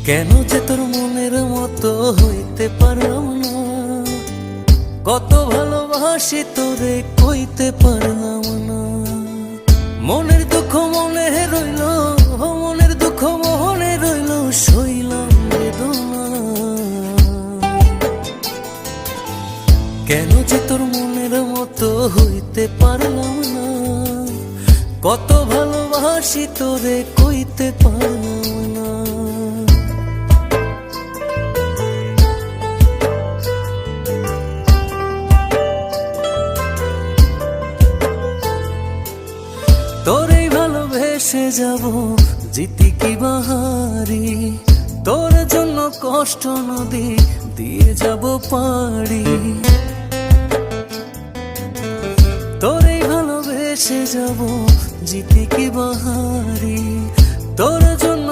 কেন যে তোর মনের মতো হইতে পারলাম না, কত ভালোবাসি তোরে কইতে পারলাম না। মনের দুঃখ মনে রইল, মনের দুঃখ মনে রইল, সইলাম বেদনা। কেন যে তোর মনের মতো হইতে পারলাম না, কত ভালোবাসি তোরে কইতে পারলাম না। তোরেই ভালোবেসে যাব জিতি কি বাহারি, তোর জন্য কষ্ট নদী দিয়ে যাব পাড়ি। তোরেই ভালোবেসে যাব জিতি কি বাহারি, তোর জন্য